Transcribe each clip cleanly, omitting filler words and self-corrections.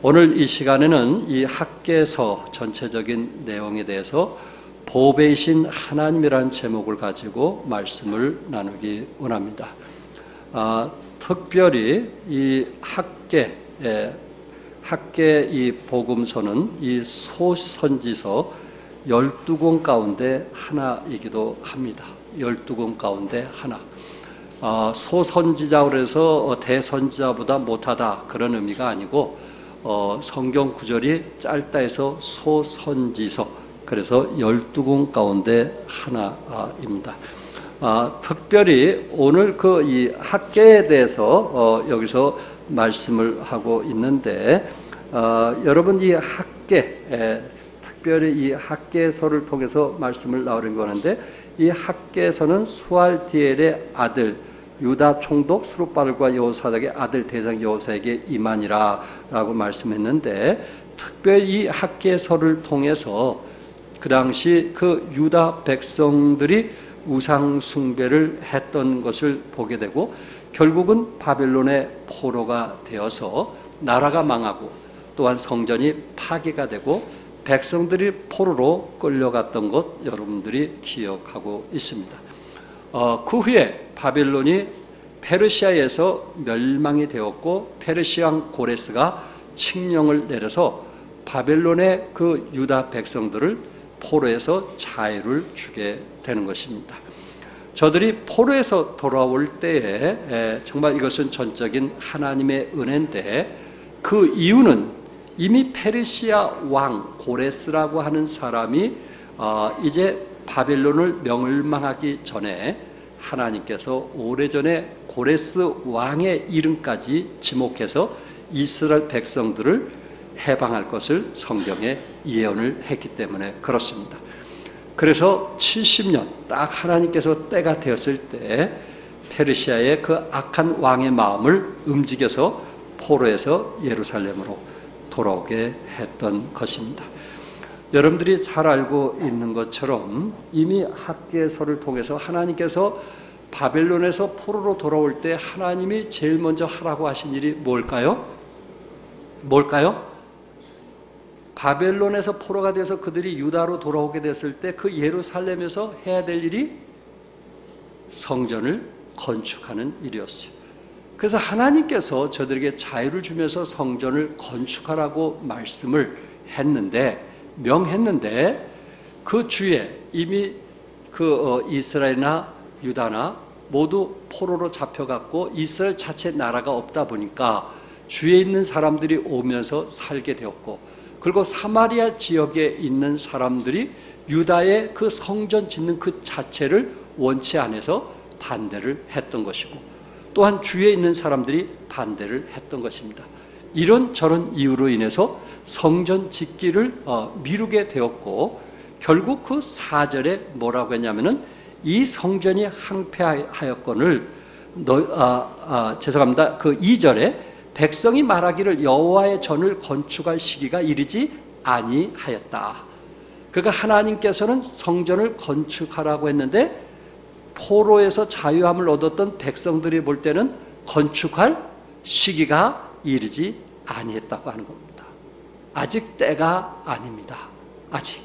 오늘 이 시간에는 이 학개서 전체적인 내용에 대해서 보배이신 하나님이라는 제목을 가지고 말씀을 나누기 원합니다. 특별히 이 학개 이 복음서는 이 소선지서 12권 가운데 하나이기도 합니다. 12권 가운데 하나. 소선지자로 해서 대선지자보다 못하다 그런 의미가 아니고 성경 구절이 짧다 해서 소선지서, 그래서 12권 가운데 하나입니다. 특별히 오늘 이 학개에 대해서 여기서 말씀을 하고 있는데, 여러분 이 학개, 특별히 이 학개서를 통해서 말씀을 나누려고 하는데, 이 학개서는 수알디엘의 아들 유다 총독 스룹바벨과 여호사닥의 아들 대장 여호사에게 임하니라 라고 말씀했는데, 특별히 이 학개서를 통해서 그 당시 그 유다 백성들이 우상 숭배를 했던 것을 보게 되고, 결국은 바벨론의 포로가 되어서 나라가 망하고 또한 성전이 파괴가 되고 백성들이 포로로 끌려갔던 것 여러분들이 기억하고 있습니다. 그 후에 바벨론이 페르시아에서 멸망이 되었고, 페르시아 왕 고레스가 칙령을 내려서 바벨론의 그 유다 백성들을 포로에서 자유를 주게 되는 것입니다. 저들이 포로에서 돌아올 때에 정말 이것은 전적인 하나님의 은혜인데, 그 이유는 이미 페르시아 왕 고레스라고 하는 사람이 이제 바벨론을 멸망하기 전에 하나님께서 오래전에 고레스 왕의 이름까지 지목해서 이스라엘 백성들을 해방할 것을 성경에 예언을 했기 때문에 그렇습니다. 그래서 70년 딱 하나님께서 때가 되었을 때 페르시아의 그 악한 왕의 마음을 움직여서 포로에서 예루살렘으로 돌아오게 했던 것입니다. 여러분들이 잘 알고 있는 것처럼 이미 학개서를 통해서 하나님께서 바벨론에서 포로로 돌아올 때 하나님이 제일 먼저 하라고 하신 일이 뭘까요? 바벨론에서 포로가 돼서 그들이 유다로 돌아오게 됐을 때 그 예루살렘에서 해야 될 일이 성전을 건축하는 일이었어요. 그래서 하나님께서 저들에게 자유를 주면서 성전을 건축하라고 말씀을 명했는데 그 주에 이미 이스라엘이나 유다나 모두 포로로 잡혀갔고 이스라엘 자체 나라가 없다 보니까 주에 있는 사람들이 오면서 살게 되었고, 그리고 사마리아 지역에 있는 사람들이 유다의 그 성전 짓는 그 자체를 원치 않아서 반대를 했던 것이고, 또한 주에 있는 사람들이 반대를 했던 것입니다. 이런저런 이유로 인해서 성전 짓기를 미루게 되었고, 결국 그 4절에 뭐라고 했냐면은 이 성전이 항폐하였거늘 죄송합니다. 그 2절에 백성이 말하기를 여호와의 전을 건축할 시기가 이르지 아니하였다. 그러니까 하나님께서는 성전을 건축하라고 했는데 포로에서 자유함을 얻었던 백성들이 볼 때는 건축할 시기가 이르지 아니했다고 하는 겁니다. 아직 때가 아닙니다. 아직.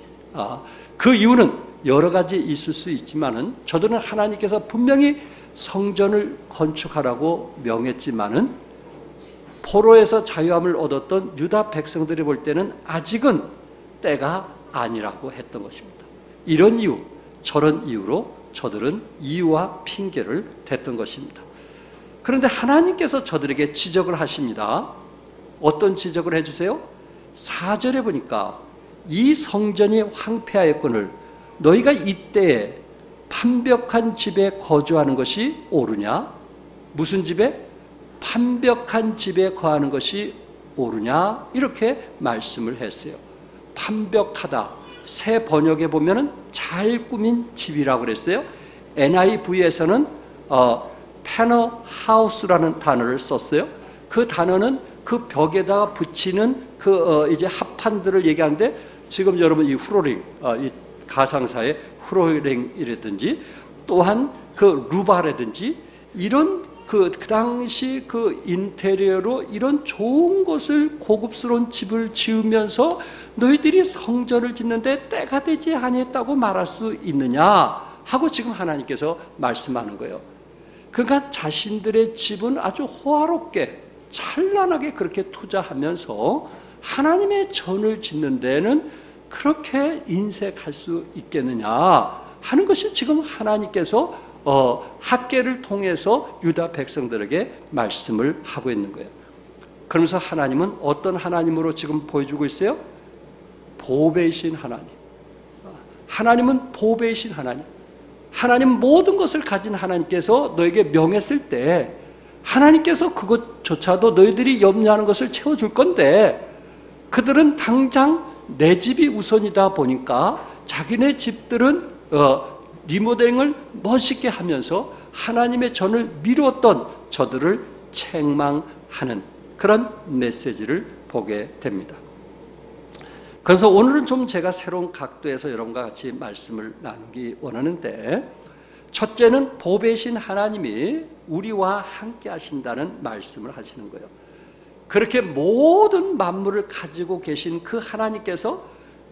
그 이유는 여러 가지 있을 수 있지만은, 저들은 하나님께서 분명히 성전을 건축하라고 명했지만은 포로에서 자유함을 얻었던 유다 백성들이 볼 때는 아직은 때가 아니라고 했던 것입니다. 이런 이유, 저런 이유로 저들은 이유와 핑계를 댔던 것입니다. 그런데 하나님께서 저들에게 지적을 하십니다. 어떤 지적을 해주세요? 4절에 보니까 이 성전이 황폐하였거늘 너희가 이때에 판벽한 집에 거주하는 것이 옳으냐? 무슨 집에? 판벽한 집에 거하는 것이 옳으냐? 이렇게 말씀을 했어요. 판벽하다. 새 번역에 보면은 잘 꾸민 집이라고 그랬어요. NIV에서는 패너 하우스라는 단어를 썼어요. 그 단어는 그 벽에다가 붙이는 이제 합판들을 얘기하는데, 지금 여러분 이 후로링, 이 가상사의 후로링이라든지 또한 그 루바라든지 이런 그 당시 그 인테리어로 이런 좋은 곳을 고급스러운 집을 지으면서 너희들이 성전을 짓는데 때가 되지 아니했다고 말할 수 있느냐 하고 지금 하나님께서 말씀하는 거예요. 그러니까 자신들의 집은 아주 호화롭게 찬란하게 그렇게 투자하면서 하나님의 전을 짓는 데는 그렇게 인색할 수 있겠느냐 하는 것이 지금 하나님께서 학개를 통해서 유다 백성들에게 말씀을 하고 있는 거예요. 그러면서 하나님은 어떤 하나님으로 지금 보여주고 있어요? 보배이신 하나님. 하나님은 보배이신 하나님. 하나님 모든 것을 가진 하나님께서 너에게 명했을 때 하나님께서 그것조차도 너희들이 염려하는 것을 채워줄 건데 그들은 당장 내 집이 우선이다 보니까 자기네 집들은 리모델링을 멋있게 하면서 하나님의 전을 미루었던 저들을 책망하는 그런 메시지를 보게 됩니다. 그래서 오늘은 좀 제가 새로운 각도에서 여러분과 같이 말씀을 나누기 원하는데 첫째는 보배신 하나님이 우리와 함께 하신다는 말씀을 하시는 거예요. 그렇게 모든 만물을 가지고 계신 그 하나님께서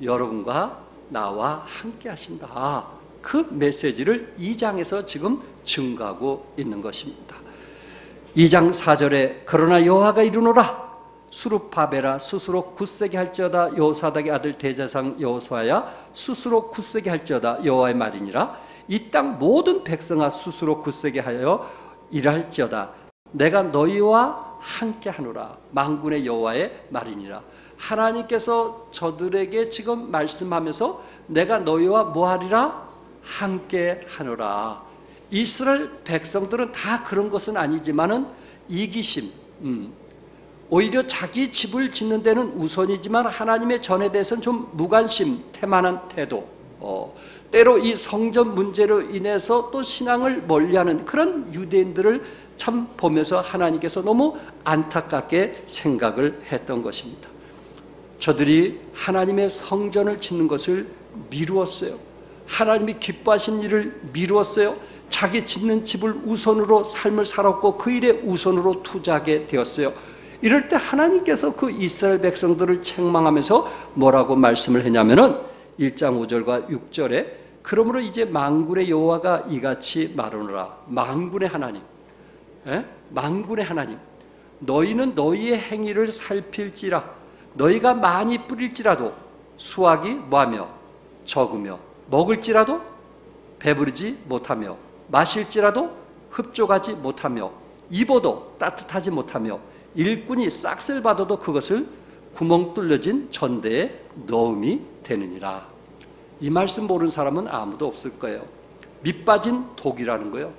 여러분과 나와 함께 하신다. 그 메시지를 2장에서 지금 증거하고 있는 것입니다. 2장 4절에 그러나 여호와가 이르노라 수룹바벨아 스스로 굳세게 할지어다 여호사닥의 아들 대제사장 여호수아야 스스로 굳세게 할지어다 여호와의 말이니라 이 땅 모든 백성아 스스로 굳세게 하여 일할지어다 내가 너희와 함께 하노라 만군의 여호와의 말이니라. 하나님께서 저들에게 지금 말씀하면서 내가 너희와 뭐하리라? 함께 하노라. 이스라엘 백성들은 다 그런 것은 아니지만은 이기심, 오히려 자기 집을 짓는 데는 우선이지만 하나님의 전에 대해서는 좀 무관심, 태만한 태도, 때로 이 성전 문제로 인해서 또 신앙을 멀리하는 그런 유대인들을 참 보면서 하나님께서 너무 안타깝게 생각을 했던 것입니다. 저들이 하나님의 성전을 짓는 것을 미루었어요. 하나님이 기뻐하신 일을 미루었어요. 자기 짓는 집을 우선으로 삶을 살았고 그 일에 우선으로 투자하게 되었어요. 이럴 때 하나님께서 그 이스라엘 백성들을 책망하면서 뭐라고 말씀을 했냐면은 1장 5절과 6절에 그러므로 이제 만군의 여호와가 이같이 말하노라. 만군의 하나님, 만군의 하나님, 너희는 너희의 행위를 살필지라. 너희가 많이 뿌릴지라도 수확이 뭐하며 적으며 먹을지라도 배부르지 못하며 마실지라도 흡족하지 못하며 입어도 따뜻하지 못하며 일꾼이 싹쓸 받아도 그것을 구멍 뚫려진 전대에 넣음이 되느니라. 이 말씀 모르는 사람은 아무도 없을 거예요. 밑빠진 독이라는 거예요.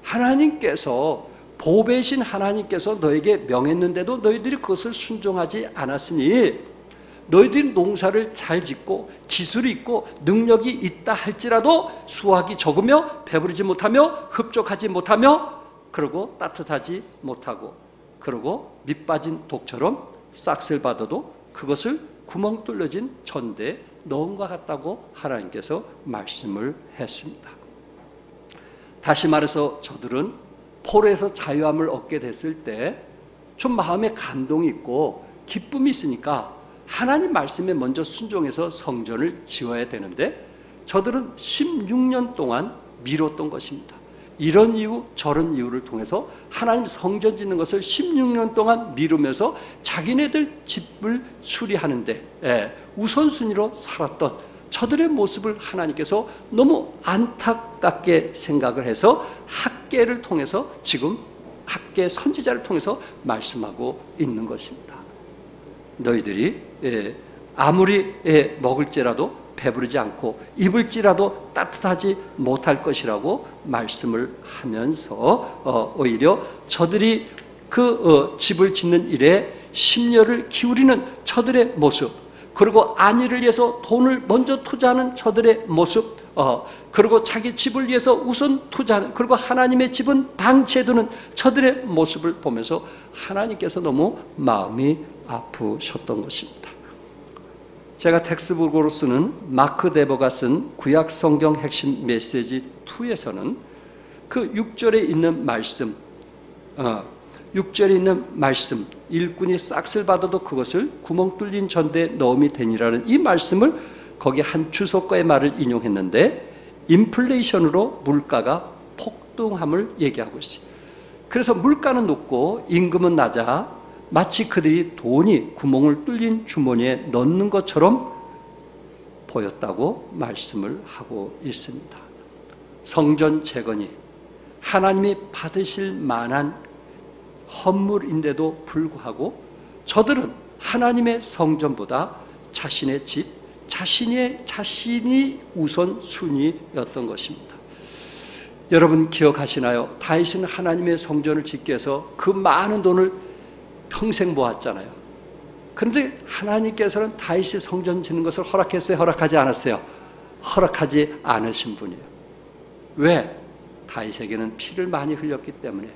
하나님께서 보배신 하나님께서 너에게 명했는데도 너희들이 그것을 순종하지 않았으니 너희들이 농사를 잘 짓고 기술이 있고 능력이 있다 할지라도 수확이 적으며 배부르지 못하며 흡족하지 못하며 그리고 따뜻하지 못하고 그리고 밑빠진 독처럼 싹쓸 받아도 그것을 구멍 뚫려진 전대에 넣은 것 같다고 하나님께서 말씀을 했습니다. 다시 말해서 저들은 포로에서 자유함을 얻게 됐을 때 좀 마음에 감동이 있고 기쁨이 있으니까 하나님 말씀에 먼저 순종해서 성전을 지어야 되는데 저들은 16년 동안 미뤘던 것입니다. 이런 이유 저런 이유를 통해서 하나님 성전 짓는 것을 16년 동안 미루면서 자기네들 집을 수리하는데 우선순위로 살았던 저들의 모습을 하나님께서 너무 안타깝게 생각을 해서 학개를 통해서 지금 학개 선지자를 통해서 말씀하고 있는 것입니다. 너희들이 아무리 먹을지라도 배부르지 않고 입을지라도 따뜻하지 못할 것이라고 말씀을 하면서 오히려 저들이 그 집을 짓는 일에 심려를 기울이는 저들의 모습, 그리고 안위를 위해서 돈을 먼저 투자하는 저들의 모습, 그리고 자기 집을 위해서 우선 투자하는, 그리고 하나님의 집은 방치해두는 저들의 모습을 보면서 하나님께서 너무 마음이 아프셨던 것입니다. 제가 텍스트북으로 쓰는 마크 데버가 쓴 구약 성경 핵심 메시지 2에서는 그 6절에 있는 말씀, 6절에 있는 말씀, 일꾼이 싹쓸 받아도 그것을 구멍 뚫린 전대에 넣음이 되니라는 이 말씀을 거기 한 주석가의 말을 인용했는데, 인플레이션으로 물가가 폭등함을 얘기하고 있어요. 그래서 물가는 높고 임금은 낮아 마치 그들이 돈이 구멍을 뚫린 주머니에 넣는 것처럼 보였다고 말씀을 하고 있습니다. 성전 재건이 하나님이 받으실 만한 헌물인데도 불구하고 저들은 하나님의 성전보다 자신의 집, 자신이 우선순위였던 것입니다. 여러분 기억하시나요? 다윗은 하나님의 성전을 짓기 위해서 그 많은 돈을 평생 모았잖아요. 그런데 하나님께서는 다윗이 성전 짓는 것을 허락했어요? 허락하지 않았어요? 허락하지 않으신 분이에요. 왜? 다윗에게는 피를 많이 흘렸기 때문에.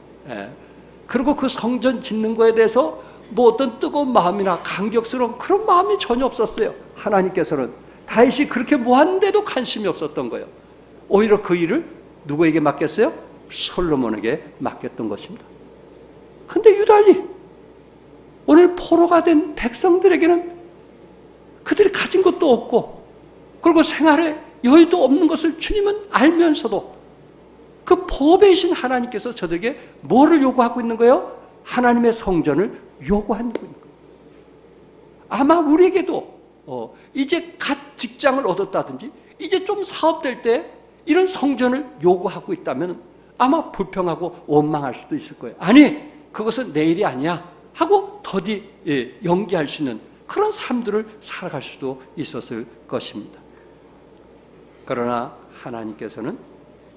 그리고 그 성전 짓는 거에 대해서 뭐 어떤 뜨거운 마음이나 감격스러운 그런 마음이 전혀 없었어요. 하나님께서는 다윗이 그렇게 모았는데도 관심이 없었던 거예요. 오히려 그 일을 누구에게 맡겼어요? 솔로몬에게 맡겼던 것입니다. 그런데 유달리 오늘 포로가 된 백성들에게는 그들이 가진 것도 없고, 그리고 생활에 여유도 없는 것을 주님은 알면서도 그 보배이신 하나님께서 저들에게 뭐를 요구하고 있는 거예요? 하나님의 성전을 요구하는 거예요. 아마 우리에게도 이제 갓 직장을 얻었다든지 이제 좀 사업될 때 이런 성전을 요구하고 있다면 아마 불평하고 원망할 수도 있을 거예요. 아니, 그것은 내 일이 아니야 하고 더디 연기할 수 있는 그런 삶들을 살아갈 수도 있었을 것입니다. 그러나 하나님께서는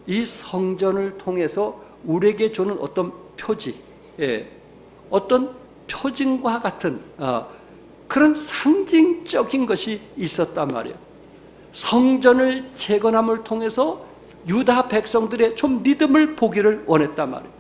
이 성전을 통해서 우리에게 주는 어떤 표지, 어떤 표징과 같은 그런 상징적인 것이 있었단 말이에요. 성전을 재건함을 통해서 유다 백성들의 좀 믿음을 보기를 원했단 말이에요.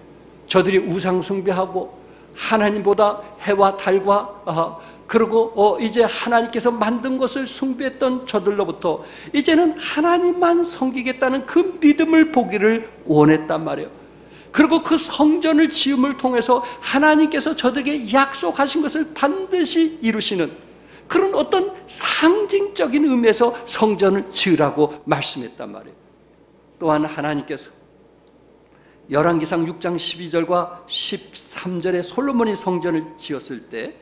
저들이 우상 숭배하고 하나님보다 해와 달과 그리고 이제 하나님께서 만든 것을 숭배했던 저들로부터 이제는 하나님만 섬기겠다는 그 믿음을 보기를 원했단 말이에요. 그리고 그 성전을 지음을 통해서 하나님께서 저들에게 약속하신 것을 반드시 이루시는 그런 어떤 상징적인 의미에서 성전을 지으라고 말씀했단 말이에요. 또한 하나님께서 열왕기상 6장 12절과 13절에 솔로몬이 성전을 지었을 때,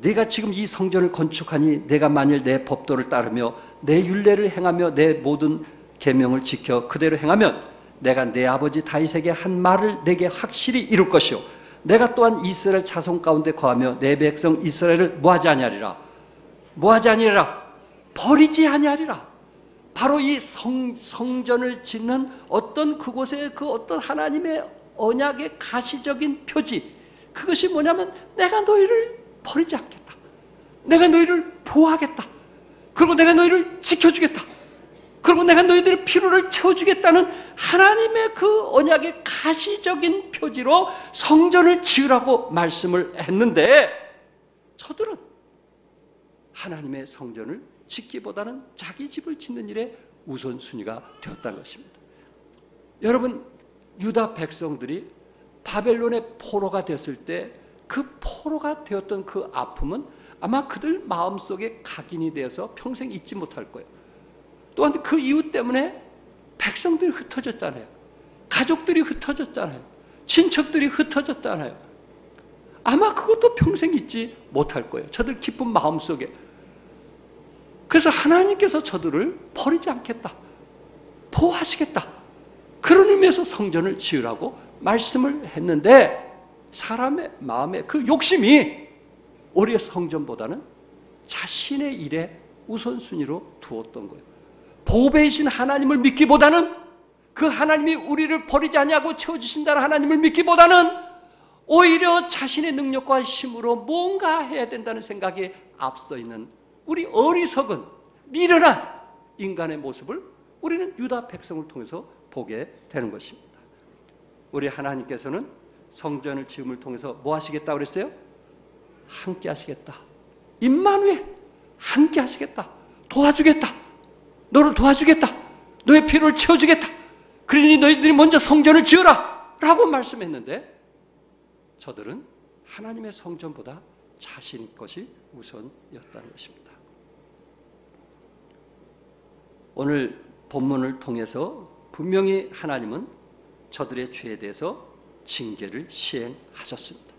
내가 지금 이 성전을 건축하니 내가 만일 내 법도를 따르며 내 율례를 행하며 내 모든 계명을 지켜 그대로 행하면 내가 내 아버지 다윗에게 한 말을 내게 확실히 이룰 것이요 내가 또한 이스라엘 자손 가운데 거하며 내 백성 이스라엘을 뭐하지 아니하리라. 뭐하지 아니하리라. 버리지 아니하리라. 바로 이 성전을 짓는 어떤 그곳에 그 어떤 하나님의 언약의 가시적인 표지, 그것이 뭐냐면 내가 너희를 버리지 않겠다. 내가 너희를 보호하겠다. 그리고 내가 너희를 지켜주겠다. 그리고 내가 너희들의 필요를 채워주겠다는 하나님의 그 언약의 가시적인 표지로 성전을 지으라고 말씀을 했는데, 저들은 하나님의 성전을 짓기보다는 자기 집을 짓는 일에 우선순위가 되었다는 것입니다. 여러분, 유다 백성들이 바벨론의 포로가 됐을 때 그 포로가 되었던 그 아픔은 아마 그들 마음속에 각인이 되어서 평생 잊지 못할 거예요. 또한 그 이유 때문에 백성들이 흩어졌잖아요. 가족들이 흩어졌잖아요. 친척들이 흩어졌잖아요. 아마 그것도 평생 잊지 못할 거예요. 저들 깊은 마음속에. 그래서 하나님께서 저들을 버리지 않겠다, 보호하시겠다, 그런 의미에서 성전을 지으라고 말씀을 했는데, 사람의 마음에 그 욕심이 오히려 성전보다는 자신의 일에 우선순위로 두었던 거예요. 보배이신 하나님을 믿기보다는, 그 하나님이 우리를 버리지 아니하고 채워주신다는 하나님을 믿기보다는 오히려 자신의 능력과 힘으로 뭔가 해야 된다는 생각에 앞서 있는 우리 어리석은 미련한 인간의 모습을 우리는 유다 백성을 통해서 보게 되는 것입니다. 우리 하나님께서는 성전을 지음을 통해서 뭐 하시겠다고 그랬어요? 함께 하시겠다. 임마누엘, 함께 하시겠다. 도와주겠다. 너를 도와주겠다. 너의 필요를 채워주겠다. 그러니 너희들이 먼저 성전을 지으라 라고 말씀했는데, 저들은 하나님의 성전보다 자신의 것이 우선이었다는 것입니다. 오늘 본문을 통해서 분명히 하나님은 저들의 죄에 대해서 징계를 시행하셨습니다.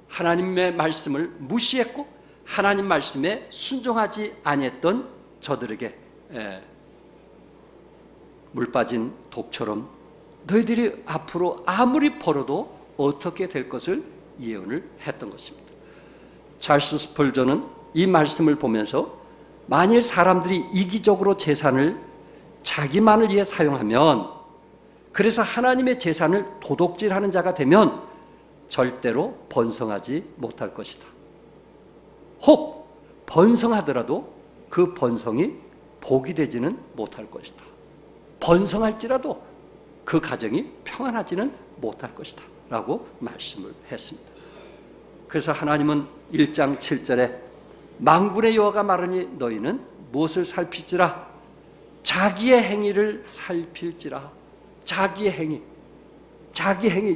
하나님의 말씀을 무시했고 하나님 말씀에 순종하지 아니했던 저들에게 물 빠진 독처럼 너희들이 앞으로 아무리 벌어도 어떻게 될 것을 예언을 했던 것입니다. 찰스 스펄전은 이 말씀을 보면서 만일 사람들이 이기적으로 재산을 자기만을 위해 사용하면, 그래서 하나님의 재산을 도둑질하는 자가 되면 절대로 번성하지 못할 것이다. 혹 번성하더라도 그 번성이 복이 되지는 못할 것이다. 번성할지라도 그 가정이 평안하지는 못할 것이다 라고 말씀을 했습니다. 그래서 하나님은 1장 7절에 만군의 여호와가 말하니 너희는 무엇을 살필지라? 자기의 행위를 살필지라. 자기의 행위,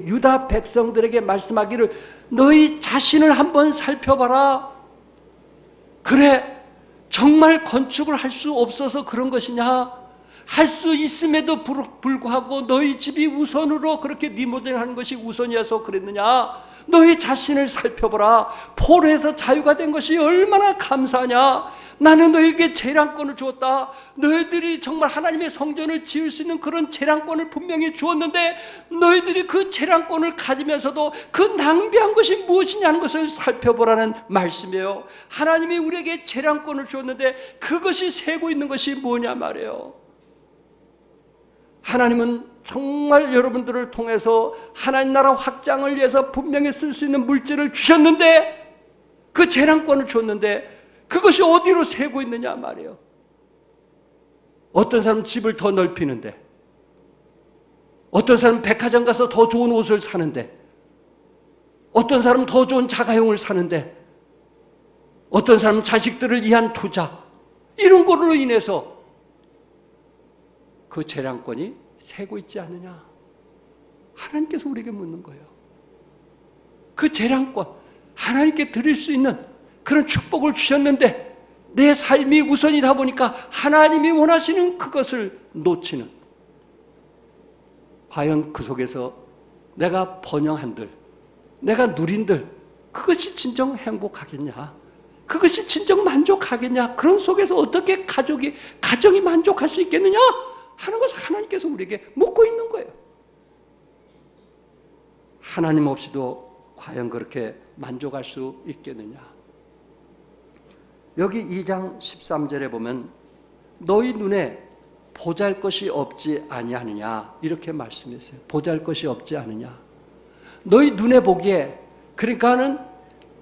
유다 백성들에게 말씀하기를 너희 자신을 한번 살펴봐라. 그래, 정말 건축을 할 수 없어서 그런 것이냐? 할 수 있음에도 불구하고 너희 집이 우선으로 그렇게 리모델링하는 것이 우선이어서 그랬느냐? 너희 자신을 살펴보라. 포로에서 자유가 된 것이 얼마나 감사하냐? 나는 너희에게 재량권을 주었다. 너희들이 정말 하나님의 성전을 지을 수 있는 그런 재량권을 분명히 주었는데 너희들이 그 재량권을 가지면서도 그 낭비한 것이 무엇이냐는 것을 살펴보라는 말씀이에요. 하나님이 우리에게 재량권을 주었는데 그것이 새고 있는 것이 뭐냐 말이에요. 하나님은 정말 여러분들을 통해서 하나님 나라 확장을 위해서 분명히 쓸 수 있는 물질을 주셨는데, 그 재량권을 줬는데 그것이 어디로 새고 있느냐 말이에요. 어떤 사람은 집을 더 넓히는데, 어떤 사람은 백화점 가서 더 좋은 옷을 사는데, 어떤 사람은 더 좋은 자가용을 사는데, 어떤 사람은 자식들을 위한 투자, 이런 걸로 인해서 그 재량권이 새고 있지 않느냐? 하나님께서 우리에게 묻는 거예요. 그 재량권, 하나님께 드릴 수 있는 그런 축복을 주셨는데 내 삶이 우선이다 보니까 하나님이 원하시는 그것을 놓치는, 과연 그 속에서 내가 번영한들, 내가 누린들 그것이 진정 행복하겠냐? 그것이 진정 만족하겠냐? 그런 속에서 어떻게 가정이 만족할 수 있겠느냐? 하는 것을 하나님께서 우리에게 묻고 있는 거예요. 하나님 없이도 과연 그렇게 만족할 수 있겠느냐? 여기 2장 13절에 보면 너희 눈에 보잘것이 없지 아니하느냐 이렇게 말씀했어요. 보잘것이 없지 않느냐. 너희 눈에 보기에, 그러니까는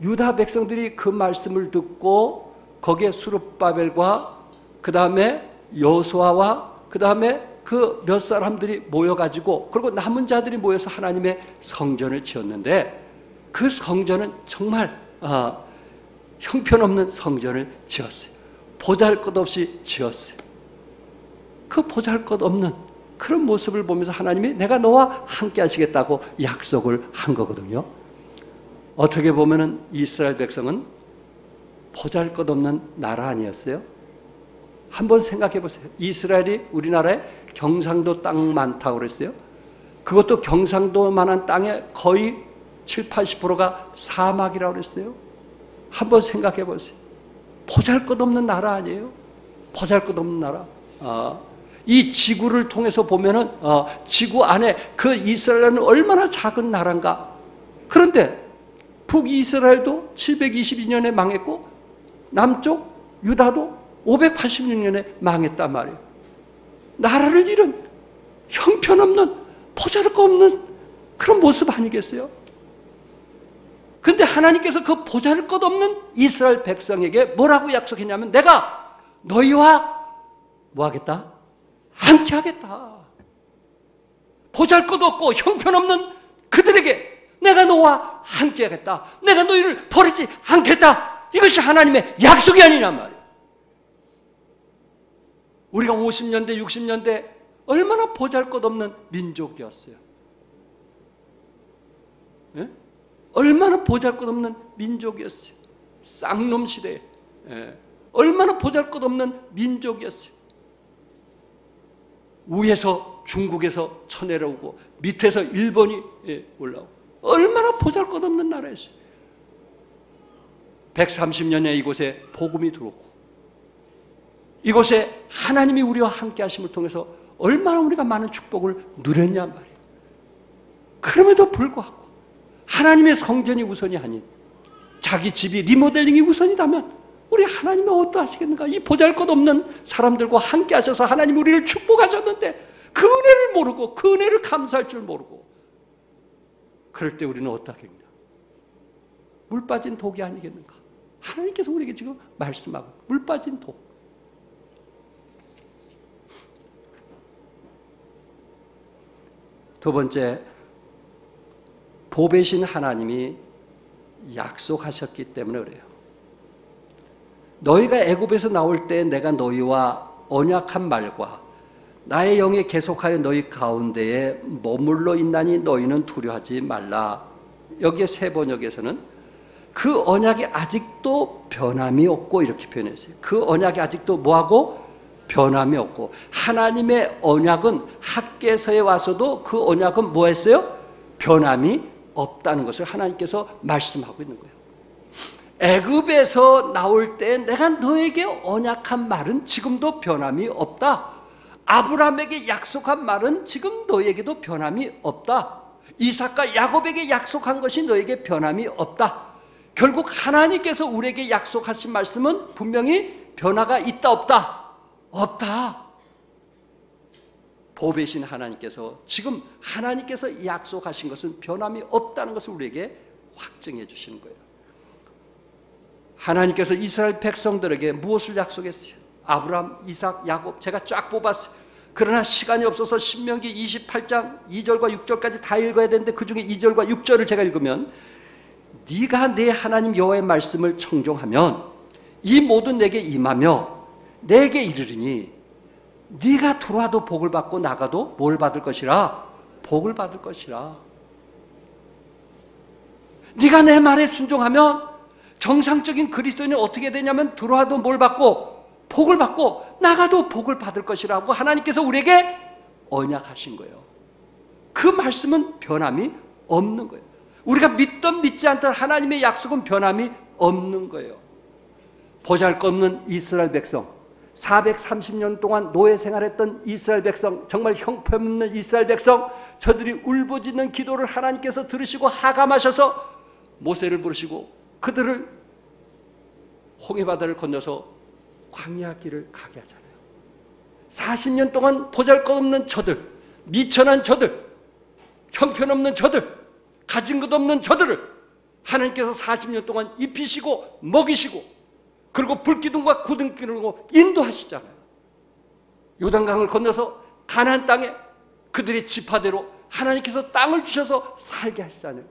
유다 백성들이 그 말씀을 듣고 거기에 스룹바벨과 그 다음에 여호수아와 그 다음에 그 몇 사람들이 모여가지고, 그리고 남은 자들이 모여서 하나님의 성전을 지었는데 그 성전은 정말 형편없는 성전을 지었어요. 보잘것없이 지었어요. 그 보잘것없는 그런 모습을 보면서 하나님이 내가 너와 함께 하시겠다고 약속을 한 거거든요. 어떻게 보면은 이스라엘 백성은 보잘것없는 나라 아니었어요? 한번 생각해 보세요. 이스라엘이 우리나라에 경상도 땅 많다고 그랬어요. 그것도 경상도만한 땅에 거의 7, 80%가 사막이라고 그랬어요. 한번 생각해 보세요. 보잘것없는 나라 아니에요? 보잘것없는 나라. 이 지구를 통해서 보면은 지구 안에 그 이스라엘은 얼마나 작은 나라인가. 그런데 북이스라엘도 722년에 망했고 남쪽 유다도 586년에 망했단 말이에요. 나라를 잃은 형편없는 보잘것없는 그런 모습 아니겠어요? 근데 하나님께서 그 보잘것없는 이스라엘 백성에게 뭐라고 약속했냐면 내가 너희와 뭐 하겠다? 함께 하겠다. 보잘것없고 형편없는 그들에게 내가 너와 함께 하겠다. 내가 너희를 버리지 않겠다. 이것이 하나님의 약속이 아니냐 말이에요. 우리가 50년대, 60년대 얼마나 보잘것없는 민족이었어요. 예? 얼마나 보잘것없는 민족이었어요. 쌍놈 시대에. 얼마나 보잘것없는 민족이었어요. 위에서 중국에서 쳐내려오고 밑에서 일본이 올라오고 얼마나 보잘것없는 나라였어요. 130년에 이곳에 복음이 들어오고 이곳에 하나님이 우리와 함께 하심을 통해서 얼마나 우리가 많은 축복을 누렸냐 말이에요. 그럼에도 불구하고 하나님의 성전이 우선이 아닌 자기 집이 리모델링이 우선이라면 우리 하나님은 어떠하시겠는가? 이 보잘것없는 사람들과 함께 하셔서 하나님 우리를 축복하셨는데 그 은혜를 모르고 그 은혜를 감사할 줄 모르고 그럴 때 우리는 어떠하겠냐? 물 빠진 독이 아니겠는가? 하나님께서 우리에게 지금 말씀하고 물 빠진 독. 두 번째, 보배신 하나님이 약속하셨기 때문에 그래요. 너희가 애굽에서 나올 때 내가 너희와 언약한 말과 나의 영에 계속하여 너희 가운데에 머물러 있나니 너희는 두려워하지 말라. 여기에 새 번역에서는 그 언약이 아직도 변함이 없고 이렇게 표현했어요. 그 언약이 아직도 뭐하고? 변함이 없고 하나님의 언약은 학개서에 와서도 그 언약은 뭐했어요? 변함이 없다는 것을 하나님께서 말씀하고 있는 거예요. 애굽에서 나올 때 내가 너에게 언약한 말은 지금도 변함이 없다. 아브라함에게 약속한 말은 지금 너에게도 변함이 없다. 이삭과 야곱에게 약속한 것이 너에게 변함이 없다. 결국 하나님께서 우리에게 약속하신 말씀은 분명히 변화가 있다 없다? 없다. 보배신 하나님께서 지금 하나님께서 약속하신 것은 변함이 없다는 것을 우리에게 확증해 주시는 거예요. 하나님께서 이스라엘 백성들에게 무엇을 약속했어요? 아브라함, 이삭, 야곱 제가 쫙 뽑았어요. 그러나 시간이 없어서 신명기 28장 2절과 6절까지 다 읽어야 되는데 그 중에 2절과 6절을 제가 읽으면 네가 내 하나님 여호와의 말씀을 청종하면 이 모든 내게 임하며 내게 이르리니 네가 들어와도 복을 받고 나가도 뭘 받을 것이라? 복을 받을 것이라. 네가 내 말에 순종하면 정상적인 그리스도인은 어떻게 되냐면 들어와도 뭘 받고 복을 받고 나가도 복을 받을 것이라고 하나님께서 우리에게 언약하신 거예요. 그 말씀은 변함이 없는 거예요. 우리가 믿든 믿지 않든 하나님의 약속은 변함이 없는 거예요. 보잘것없는 이스라엘 백성, 430년 동안 노예 생활했던 이스라엘 백성, 정말 형편없는 이스라엘 백성, 저들이 울부짖는 기도를 하나님께서 들으시고 하감하셔서 모세를 부르시고 그들을 홍해바다를 건너서 광야 길을 가게 하잖아요. 40년 동안 보잘것없는 저들, 미천한 저들, 형편없는 저들, 가진 것 없는 저들을 하나님께서 40년 동안 입히시고 먹이시고 그리고 불기둥과 구름기둥으로 인도하시잖아요. 요단강을 건너서 가나안 땅에 그들의 지파대로 하나님께서 땅을 주셔서 살게 하시잖아요.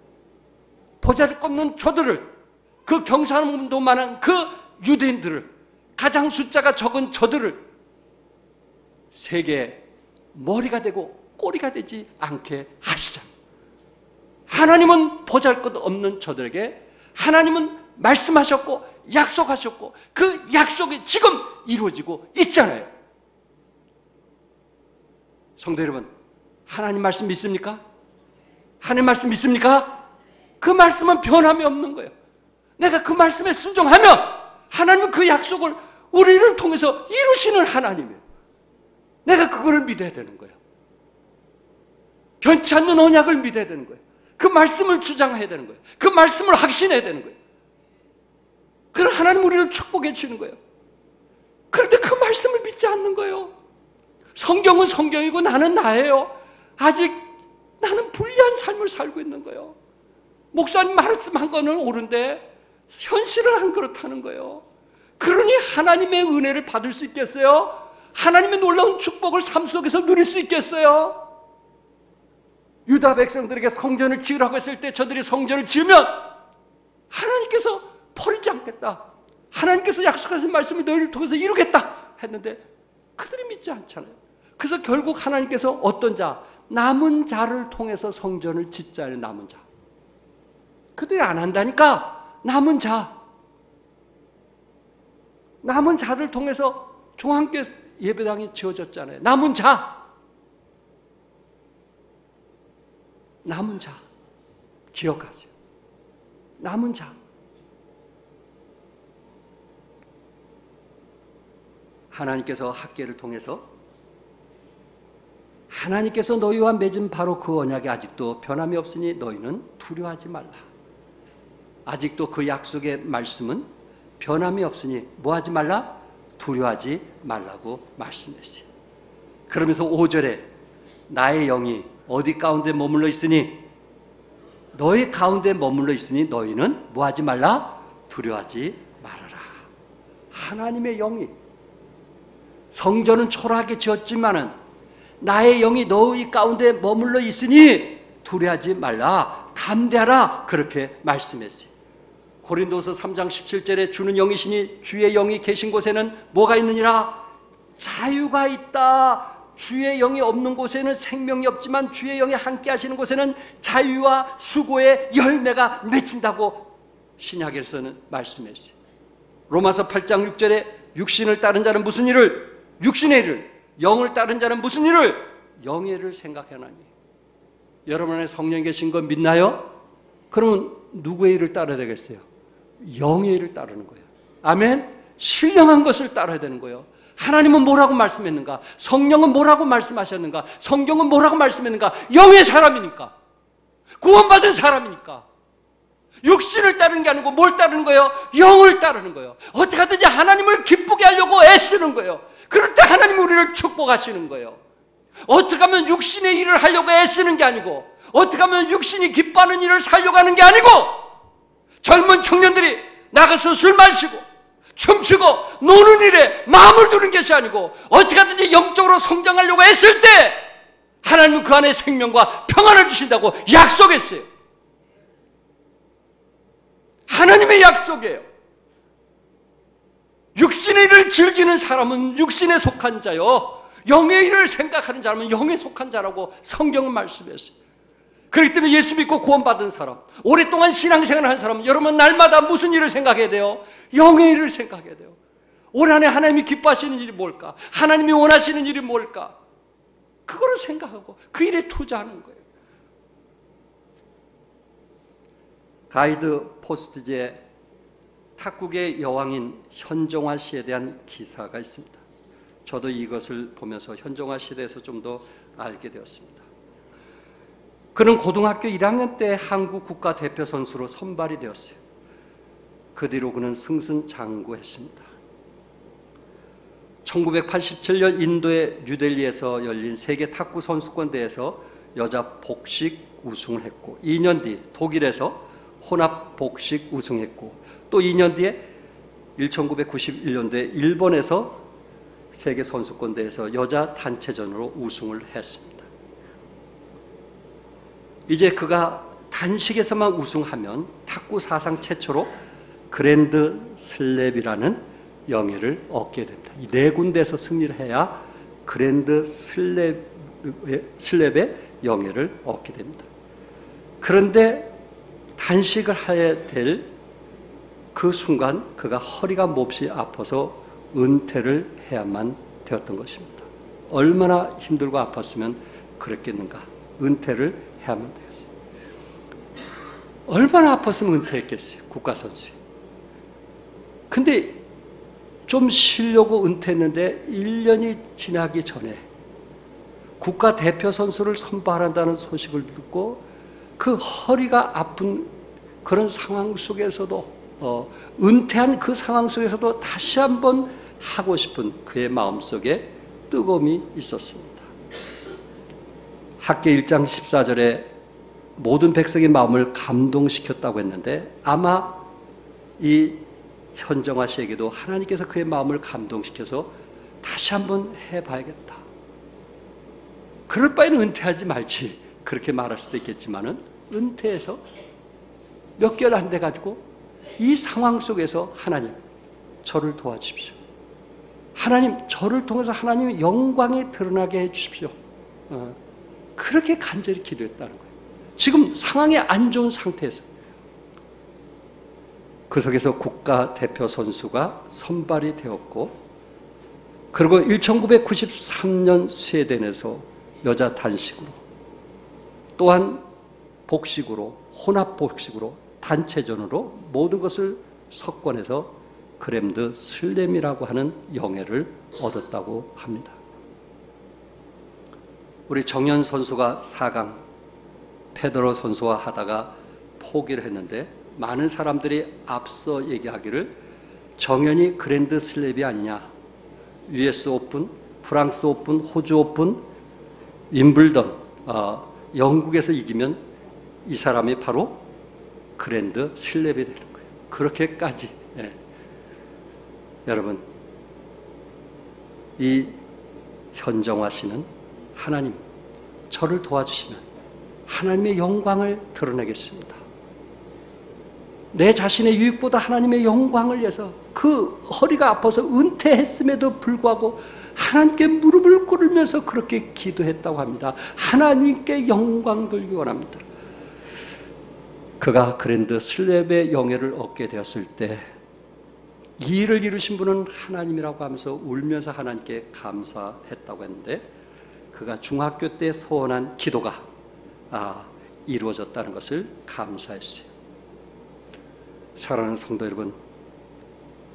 보잘것없는 저들을, 그 경상도만한 그 유대인들을, 가장 숫자가 적은 저들을 세계의 머리가 되고 꼬리가 되지 않게 하시잖아요. 하나님은 보잘것없는 저들에게 하나님은 말씀하셨고 약속하셨고 그 약속이 지금 이루어지고 있잖아요. 성도 여러분, 하나님 말씀 믿습니까? 하나님 말씀 믿습니까? 그 말씀은 변함이 없는 거예요. 내가 그 말씀에 순종하면 하나님은 그 약속을 우리를 통해서 이루시는 하나님이에요. 내가 그거를 믿어야 되는 거예요. 변치 않는 언약을 믿어야 되는 거예요. 그 말씀을 주장해야 되는 거예요. 그 말씀을 확신해야 되는 거예요. 그럼 하나님 우리를 축복해 주는 거예요. 그런데 그 말씀을 믿지 않는 거예요. 성경은 성경이고 나는 나예요. 아직 나는 불리한 삶을 살고 있는 거예요. 목사님 말씀한 거는 옳은데 현실은 안 그렇다는 거예요. 그러니 하나님의 은혜를 받을 수 있겠어요? 하나님의 놀라운 축복을 삶 속에서 누릴 수 있겠어요? 유다 백성들에게 성전을 지으라고 했을 때 저들이 성전을 지으면 하나님께서 버리지 않겠다, 하나님께서 약속하신 말씀을 너희를 통해서 이루겠다 했는데 그들이 믿지 않잖아요. 그래서 결국 하나님께서 어떤 자, 남은 자를 통해서 성전을 짓자는 남은 자, 그들이 안 한다니까. 남은 자를 통해서 중앙교회 예배당이 지어졌잖아요. 남은 자 기억하세요. 남은 자. 하나님께서 학계를 통해서 하나님께서 너희와 맺은 바로 그 언약이 아직도 변함이 없으니 너희는 두려워하지 말라. 아직도 그 약속의 말씀은 변함이 없으니 뭐하지 말라? 두려워하지 말라고 말씀했어요. 그러면서 5절에 나의 영이 어디 가운데 머물러 있으니 너희 가운데 머물러 있으니 너희는 뭐하지 말라? 두려워하지 말아라. 하나님의 영이 성전은 초라하게 지었지만은 나의 영이 너희 가운데 머물러 있으니 두려워하지 말라. 담대하라. 그렇게 말씀했어요. 고린도서 3장 17절에 주는 영이시니 주의 영이 계신 곳에는 뭐가 있느니라? 자유가 있다. 주의 영이 없는 곳에는 생명이 없지만 주의 영이 함께 하시는 곳에는 자유와 수고의 열매가 맺힌다고 신약에서는 말씀했어요. 로마서 8장 6절에 육신을 따른 자는 무슨 일을? 육신의 일을. 영을 따른 자는 무슨 일을? 영의 일을 생각하나니. 여러분 안에 성령이 계신 거 믿나요? 그러면 누구의 일을 따라야 되겠어요? 영의 일을 따르는 거예요. 아멘? 신령한 것을 따라야 되는 거예요. 하나님은 뭐라고 말씀했는가? 성령은 뭐라고 말씀하셨는가? 성경은 뭐라고 말씀했는가? 영의 사람이니까, 구원받은 사람이니까 육신을 따르는 게 아니고 뭘 따르는 거예요? 영을 따르는 거예요. 어떻게 하든지 하나님을 기쁘게 하려고 애쓰는 거예요. 그럴 때 하나님은 우리를 축복하시는 거예요. 어떻게 하면 육신의 일을 하려고 애쓰는 게 아니고, 어떻게 하면 육신이 기뻐하는 일을 살려고 하는 게 아니고, 젊은 청년들이 나가서 술 마시고 춤추고 노는 일에 마음을 두는 것이 아니고, 어떻게 하든지 영적으로 성장하려고 애쓸 때 하나님은 그 안에 생명과 평안을 주신다고 약속했어요. 하나님의 약속이에요. 육신의 일을 즐기는 사람은 육신에 속한 자요, 영의 일을 생각하는 사람은 영에 속한 자라고 성경은 말씀했어요. 그렇기 때문에 예수 믿고 구원받은 사람, 오랫동안 신앙생활을 한 사람, 여러분 날마다 무슨 일을 생각해야 돼요? 영의 일을 생각해야 돼요. 올 한해 하나님이 기뻐하시는 일이 뭘까? 하나님이 원하시는 일이 뭘까? 그거를 생각하고 그 일에 투자하는 거예요. 가이드 포스트지에 탁국의 여왕인 현종화 씨에 대한 기사가 있습니다. 저도 이것을 보면서 현종화 씨에 대해서 좀 더 알게 되었습니다. 그는 고등학교 1학년 때 한국 국가대표 선수로 선발이 되었어요. 그 뒤로 그는 승승장구했습니다. 1987년 인도의 뉴델리에서 열린 세계 탁구 선수권 대회에서 여자 복식 우승을 했고, 2년 뒤 독일에서 혼합 복식 우승했고, 또 2년 뒤에 1991년도에 일본에서 세계 선수권 대회에서 여자 단체전으로 우승을 했습니다. 이제 그가 단식에서만 우승하면 탁구 사상 최초로 그랜드 슬랩이라는 영예를 얻게 됩니다. 이 네 군데에서 승리를 해야 그랜드 슬랩의 영예를 얻게 됩니다. 그런데 단식을 해야 될 그 순간 그가 허리가 몹시 아파서 은퇴를 해야만 되었던 것입니다. 얼마나 힘들고 아팠으면 그랬겠는가? 은퇴를 해야만 되었어요. 얼마나 아팠으면 은퇴했겠어요, 국가선수. 근데 좀 쉬려고 은퇴했는데 1년이 지나기 전에 국가대표 선수를 선발한다는 소식을 듣고 그 허리가 아픈 그런 상황 속에서도 은퇴한 그 상황 속에서도 다시 한번 하고 싶은 그의 마음속에 뜨거움이 있었습니다. 학계 1장 14절에 모든 백성의 마음을 감동시켰다고 했는데, 아마 이 현정화 씨에게도 하나님께서 그의 마음을 감동시켜서 다시 한번 해봐야겠다, 그럴 바에는 은퇴하지 말지, 그렇게 말할 수도 있겠지만은 은퇴해서 몇 개월 안 돼가지고 이 상황 속에서 하나님 저를 도와주십시오, 하나님 저를 통해서 하나님의 영광이 드러나게 해주십시오, 그렇게 간절히 기도했다는 거예요. 지금 상황이 안 좋은 상태에서 그 속에서 국가대표 선수가 선발이 되었고, 그리고 1993년 스웨덴에서 여자 단식으로, 또한 복식으로, 혼합 복식으로, 단체전으로 모든 것을 석권해서 그랜드 슬램이라고 하는 영예를 얻었다고 합니다. 우리 정연 선수가 4강, 페더러 선수와 하다가 포기를 했는데, 많은 사람들이 앞서 얘기하기를 정연이 그랜드 슬램이 아니냐, US 오픈, 프랑스 오픈, 호주 오픈, 윈블던, 영국에서 이기면 이 사람이 바로 그랜드 슬램이 되는 거예요. 그렇게까지. 예. 여러분, 이 현정화 씨는 하나님, 저를 도와주시면 하나님의 영광을 드러내겠습니다. 내 자신의 유익보다 하나님의 영광을 위해서 그 허리가 아파서 은퇴했음에도 불구하고 하나님께 무릎을 꿇으면서 그렇게 기도했다고 합니다. 하나님께 영광 돌기 원합니다. 그가 그랜드 슬램의 영예를 얻게 되었을 때 이 일을 이루신 분은 하나님이라고 하면서 울면서 하나님께 감사했다고 했는데, 그가 중학교 때 소원한 기도가 이루어졌다는 것을 감사했어요. 사랑하는 성도 여러분,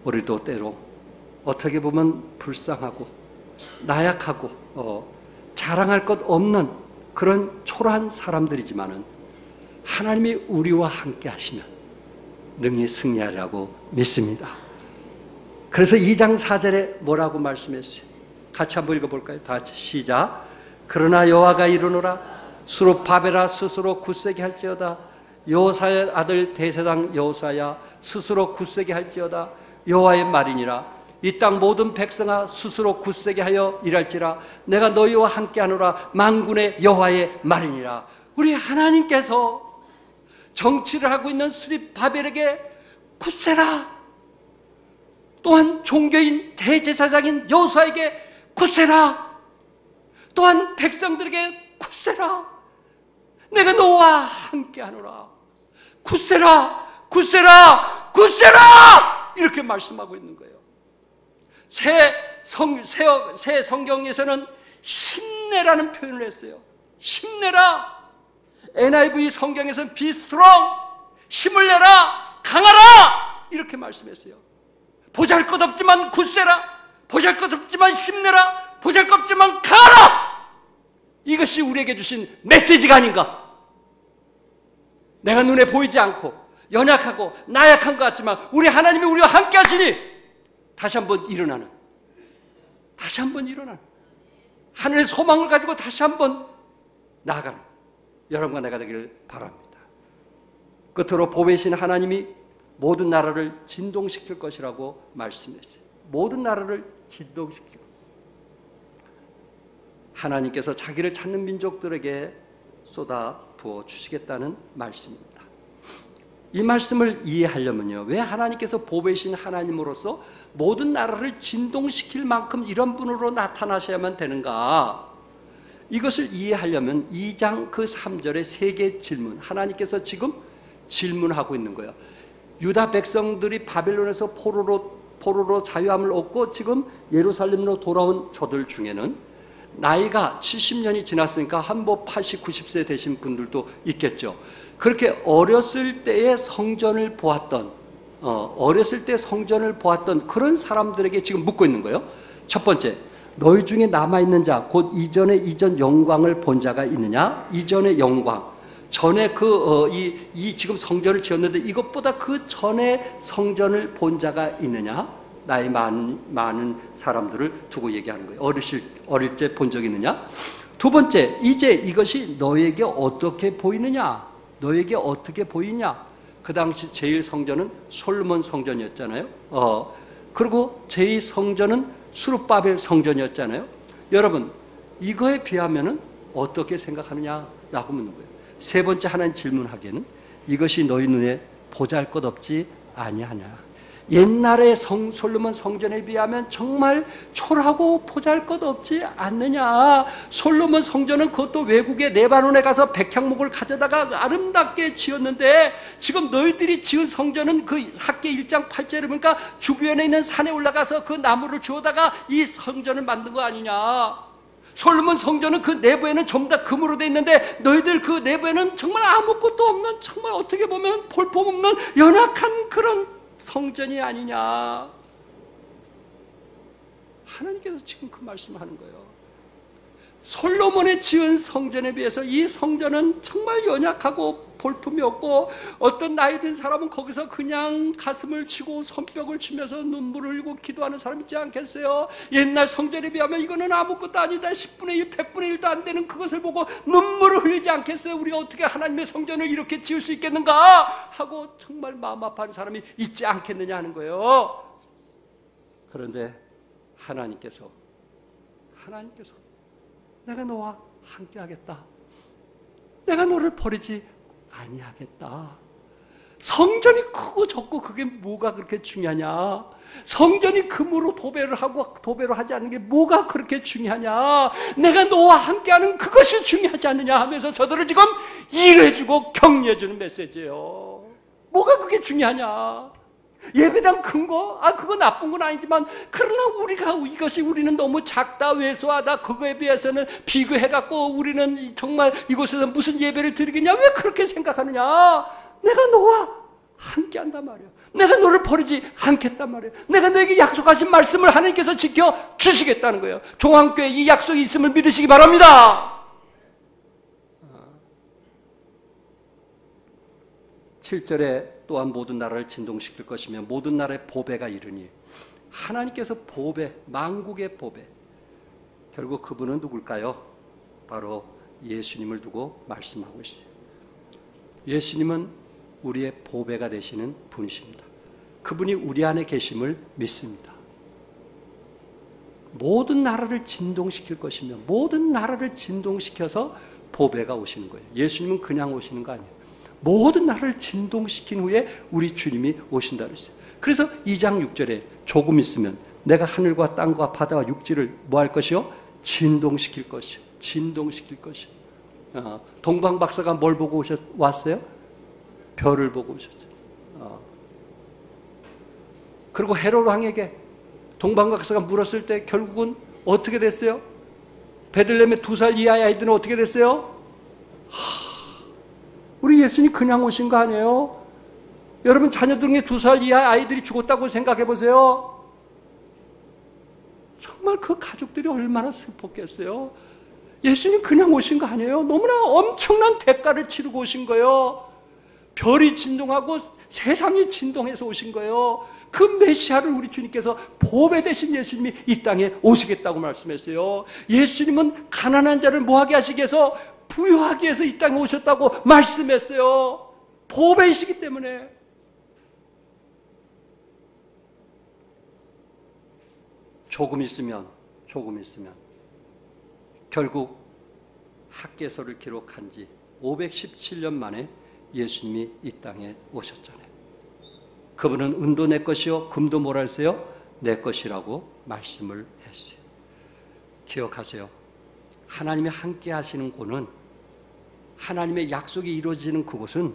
우리도 때로 어떻게 보면 불쌍하고 나약하고 자랑할 것 없는 그런 초라한 사람들이지만은 하나님이 우리와 함께 하시면 능히 승리하리라고 믿습니다. 그래서 2장 4절에 뭐라고 말씀했어요? 같이 한번 읽어볼까요? 다 같이 시작. 그러나 여호와가 이르노라, 수룹바벨아 스스로 굳세게 할지어다. 여호사의 아들 대제사장 여호사야 스스로 굳세게 할지어다. 여호와의 말이니라. 이 땅 모든 백성아 스스로 굳세게 하여 일할지라. 내가 너희와 함께하노라. 만군의 여호와의 말이니라. 우리 하나님께서 정치를 하고 있는 수립바벨에게 굳세라. 또한 종교인 대제사장인 여호사에게 굳세라. 또한 백성들에게 굳세라. 내가 너와 함께하노라. 굳세라, 굳세라, 굳세라! 이렇게 말씀하고 있는 거예요. 새 성경에서는 힘내라는 표현을 했어요. 힘내라. NIV 성경에서는 be strong, 힘을 내라, 강하라, 이렇게 말씀했어요. 보잘것없지만 굳세라, 보잘것없지만 힘내라, 보잘것없지만 강하라. 이것이 우리에게 주신 메시지가 아닌가. 내가 눈에 보이지 않고 연약하고 나약한 것 같지만 우리 하나님이 우리와 함께 하시니 다시 한번 일어나는, 다시 한번 일어나는, 하늘의 소망을 가지고 다시 한번 나아가는 여러분과 내가 되기를 바랍니다. 끝으로 보배신 하나님이 모든 나라를 진동시킬 것이라고 말씀했어요. 모든 나라를 진동시키고 하나님께서 자기를 찾는 민족들에게 쏟아 부어 주시겠다는 말씀입니다. 이 말씀을 이해하려면요, 왜 하나님께서 보배신 하나님으로서 모든 나라를 진동시킬 만큼 이런 분으로 나타나셔야만 되는가? 이것을 이해하려면 2장 그 3절의 3개 질문, 하나님께서 지금 질문하고 있는 거예요. 유다 백성들이 바벨론에서 포로로 자유함을 얻고 지금 예루살렘으로 돌아온 저들 중에는 나이가 70년이 지났으니까 한 80, 90세 되신 분들도 있겠죠. 그렇게 어렸을 때의 성전을 보았던, 어렸을 때 성전을 보았던 그런 사람들에게 지금 묻고 있는 거예요. 첫 번째, 너희 중에 남아있는 자, 곧 이전 영광을 본 자가 있느냐? 이전의 영광. 전에 이 지금 성전을 지었는데 이것보다 그 전에 성전을 본 자가 있느냐? 나이 많은 사람들을 두고 얘기하는 거예요. 어릴 때 본 적이 있느냐? 두 번째, 이제 이것이 너에게 어떻게 보이느냐? 너에게 어떻게 보이냐? 그 당시 제1성전은 솔로몬 성전이었잖아요. 그리고 제2성전은 수룹바벨 성전이었잖아요. 여러분, 이거에 비하면은 어떻게 생각하느냐라고 묻는 거예요. 세 번째 하나님 질문하기에는 이것이 너희 눈에 보잘것없지 아니하냐? 옛날의 솔로몬 성전에 비하면 정말 초라하고 보잘것없지 않느냐. 솔로몬 성전은 그것도 외국의 레바논에 가서 백향목을 가져다가 아름답게 지었는데, 지금 너희들이 지은 성전은 그 학계 1장 8절에 보니까 주변에 있는 산에 올라가서 그 나무를 주워다가 이 성전을 만든 거 아니냐. 솔로몬 성전은 그 내부에는 전부 다 금으로 돼 있는데, 너희들 그 내부에는 정말 아무것도 없는, 정말 어떻게 보면 볼품없는 연약한 그런 성전이 아니냐. 하나님께서 지금 그 말씀을 하는 거예요. 솔로몬의 지은 성전에 비해서 이 성전은 정말 연약하고 볼품이 없고, 어떤 나이 든 사람은 거기서 그냥 가슴을 치고 손뼉을 치면서 눈물을 흘리고 기도하는 사람 있지 않겠어요? 옛날 성전에 비하면 이거는 아무것도 아니다, 10분의 1, 100분의 1도 안 되는 그것을 보고 눈물을 흘리지 않겠어요? 우리가 어떻게 하나님의 성전을 이렇게 지을 수 있겠는가 하고 정말 마음 아파하는 사람이 있지 않겠느냐 하는 거예요. 그런데 하나님께서 내가 너와 함께 하겠다, 내가 너를 버리지 아니하겠다. 성전이 크고 적고 그게 뭐가 그렇게 중요하냐? 성전이 금으로 도배를 하고 도배를 하지 않는 게 뭐가 그렇게 중요하냐? 내가 너와 함께하는 그것이 중요하지 않느냐 하면서 저들을 지금 일해주고 격려해주는 메시지예요. 뭐가 그게 중요하냐? 예배당 큰 거? 그거 나쁜 건 아니지만, 그러나 이것이 우리는 너무 작다, 왜소하다, 그거에 비해서는 비교해갖고 우리는 정말 이곳에서 무슨 예배를 드리겠냐? 왜 그렇게 생각하느냐? 내가 너와 함께 한단 말이야. 내가 너를 버리지 않겠단 말이야. 내가 너에게 약속하신 말씀을 하나님께서 지켜주시겠다는 거예요. 종황교회 이 약속이 있음을 믿으시기 바랍니다. 7절에 또한 모든 나라를 진동시킬 것이며 모든 나라의 보배가 이르니, 하나님께서 보배, 만국의 보배, 결국 그분은 누굴까요? 바로 예수님을 두고 말씀하고 있어요. 예수님은 우리의 보배가 되시는 분이십니다. 그분이 우리 안에 계심을 믿습니다. 모든 나라를 진동시킬 것이며 모든 나라를 진동시켜서 보배가 오시는 거예요. 예수님은 그냥 오시는 거 아니에요. 모든 나라를 진동시킨 후에 우리 주님이 오신다 그랬어요. 그래서 2장 6절에 조금 있으면 내가 하늘과 땅과 바다와 육지를 뭐 할 것이요? 진동시킬 것이요. 진동시킬 것이요. 동방 박사가 뭘 보고 왔어요? 별을 보고 오셨죠. 그리고 헤롯 왕에게 동방 박사가 물었을 때 결국은 어떻게 됐어요? 베들레헴의 2살 이하의 아이들은 어떻게 됐어요? 우리 예수님 그냥 오신 거 아니에요? 여러분 자녀들 중에 2살 이하 아이들이 죽었다고 생각해 보세요. 정말 그 가족들이 얼마나 슬펐겠어요? 예수님 그냥 오신 거 아니에요? 너무나 엄청난 대가를 치르고 오신 거예요. 별이 진동하고 세상이 진동해서 오신 거예요. 그 메시아를 우리 주님께서 보배 되신 예수님이 이 땅에 오시겠다고 말씀했어요. 예수님은 가난한 자를 뭐하게 하시기 위해서, 부유하기 위해서 이 땅에 오셨다고 말씀했어요. 보배이시기 때문에. 조금 있으면 결국 학개서를 기록한 지 517년 만에 예수님이 이 땅에 오셨잖아요. 그분은 은도 내 것이요 금도 뭐라 했어요? 내 것이라고 말씀을 했어요. 기억하세요. 하나님이 함께 하시는 곳은, 하나님의 약속이 이루어지는 그곳은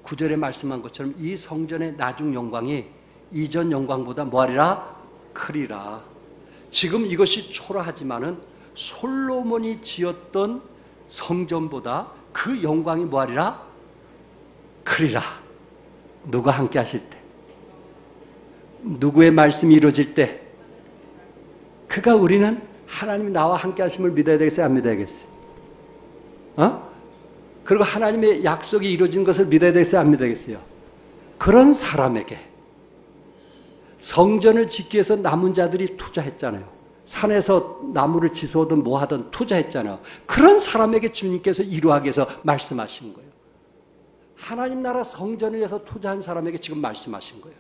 9절에 말씀한 것처럼 이 성전의 나중 영광이 이전 영광보다 뭐하리라? 크리라. 지금 이것이 초라하지만은 솔로몬이 지었던 성전보다 그 영광이 뭐하리라? 크리라. 누가 함께 하실 때, 누구의 말씀이 이루어질 때, 그가 우리는 하나님이 나와 함께 하심을 믿어야 되겠어요? 안 믿어야 되겠어요? 그리고 하나님의 약속이 이루어진 것을 믿어야 되겠어요? 안 믿어야 되겠어요? 그런 사람에게 성전을 짓기 위해서 남은 자들이 투자했잖아요. 산에서 나무를 지서든 뭐 하든 투자했잖아요. 그런 사람에게 주님께서 이루하기 위해서 말씀하신 거예요. 하나님 나라 성전을 위해서 투자한 사람에게 지금 말씀하신 거예요.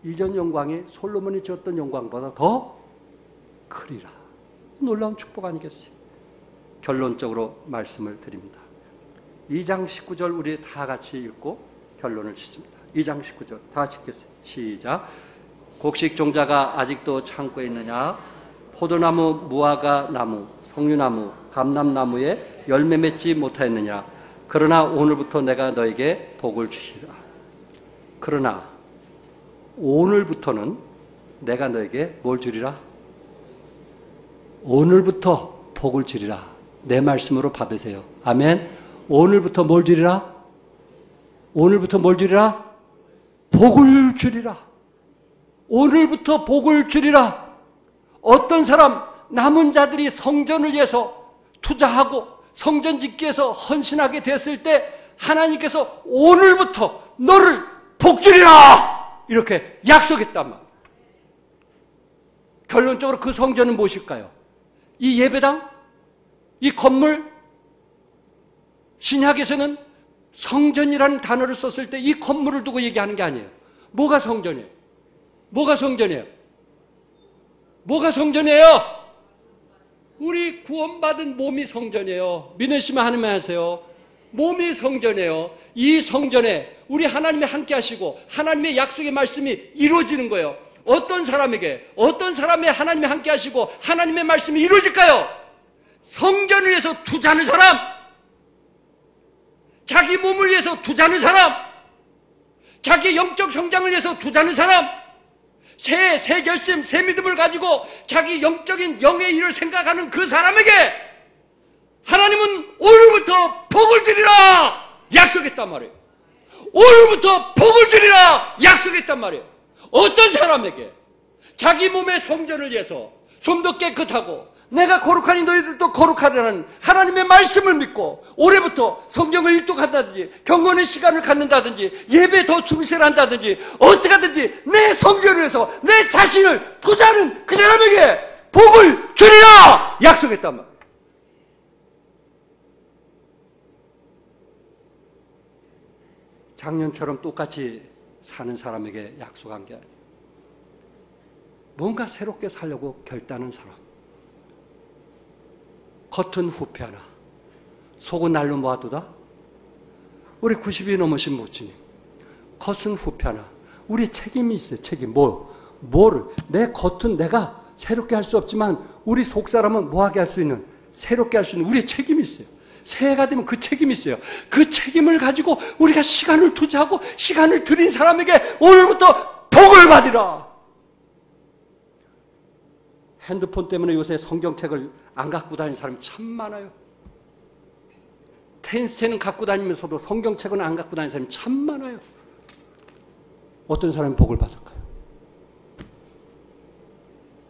이전 영광이 솔로몬이 지었던 영광보다 더 크리라. 놀라운 축복 아니겠어요? 결론적으로 말씀을 드립니다. 2장 19절 우리 다 같이 읽고 결론을 짓습니다. 2장 19절 다 짓겠어요. 시작. 곡식 종자가 아직도 창고에 있느냐? 포도나무, 무화과 나무, 석류나무, 감람나무에 열매 맺지 못하였느냐? 그러나 오늘부터 내가 너에게 복을 주시리라. 그러나 오늘부터는 내가 너에게 뭘 주리라? 오늘부터 복을 주리라. 내 말씀으로 받으세요. 아멘. 오늘부터 뭘 주리라? 오늘부터 뭘 주리라? 복을 주리라. 오늘부터 복을 주리라. 어떤 사람, 남은 자들이 성전을 위해서 투자하고 성전 짓기 위해서 헌신하게 됐을 때 하나님께서 오늘부터 너를 복 주리라 이렇게 약속했단 말이에요. 결론적으로 그 성전은 무엇일까요? 이 예배당? 이 건물? 신약에서는 성전이라는 단어를 썼을 때 이 건물을 두고 얘기하는 게 아니에요. 뭐가 성전이에요? 뭐가 성전이에요? 뭐가 성전이에요? 우리 구원받은 몸이 성전이에요. 믿으시면 하나님 하세요. 몸이 성전이에요. 이 성전에 우리 하나님이 함께 하시고 하나님의 약속의 말씀이 이루어지는 거예요. 어떤 사람에게, 어떤 사람의 하나님이 함께 하시고 하나님의 말씀이 이루어질까요? 성전을 위해서 투자하는 사람, 자기 몸을 위해서 투자하는 사람, 자기 영적 성장을 위해서 투자하는 사람, 새 결심, 새 믿음을 가지고 자기 영적인 영의 일을 생각하는 그 사람에게 하나님은 오늘부터 복을 주리라 약속했단 말이에요. 오늘부터 복을 주리라 약속했단 말이에요. 어떤 사람에게? 자기 몸의 성전을 위해서 좀 더 깨끗하고 내가 거룩하니 너희들도 거룩하라는 하나님의 말씀을 믿고 올해부터 성경을 읽독한다든지 경건의 시간을 갖는다든지 예배에 더 충실한다든지 어떻게 하든지 내 성전을 위해서 내 자신을 투자하는 그 사람에게 복을 주리라 약속했단 말이에요. 작년처럼 똑같이 사는 사람에게 약속한 게 아니에요. 뭔가 새롭게 살려고 결단한 사람. 겉은 후패하나 속은 날로 모아두다. 우리 90이 넘으신 모친님, 겉은 후패하나 우리의 책임이 있어요. 책임. 뭐를 내 겉은 내가 새롭게 할 수 없지만 우리 속사람은 뭐하게 할 수 있는, 새롭게 할 수 있는 우리의 책임이 있어요. 새해가 되면 그 책임이 있어요. 그 책임을 가지고 우리가 시간을 투자하고 시간을 들인 사람에게 오늘부터 복을 받으라. 핸드폰 때문에 요새 성경책을 안 갖고 다니는 사람이 참 많아요. 테니스채는 갖고 다니면서도 성경책은 안 갖고 다니는 사람이 참 많아요. 어떤 사람이 복을 받을까요?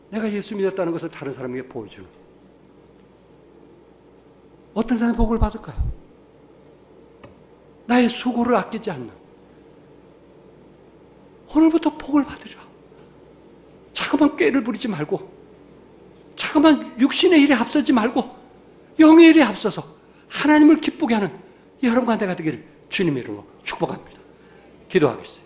내가 예수 믿었다는 것을 다른 사람에게 보여주는. 어떤 사람이 복을 받을까요? 나의 수고를 아끼지 않는. 오늘부터 복을 받으리라. 자그만 꾀를 부리지 말고 자그만 육신의 일에 앞서지 말고 영의 일에 앞서서 하나님을 기쁘게 하는 여러분과 내가 되기를 주님의 이름으로 축복합니다. 기도하겠습니다.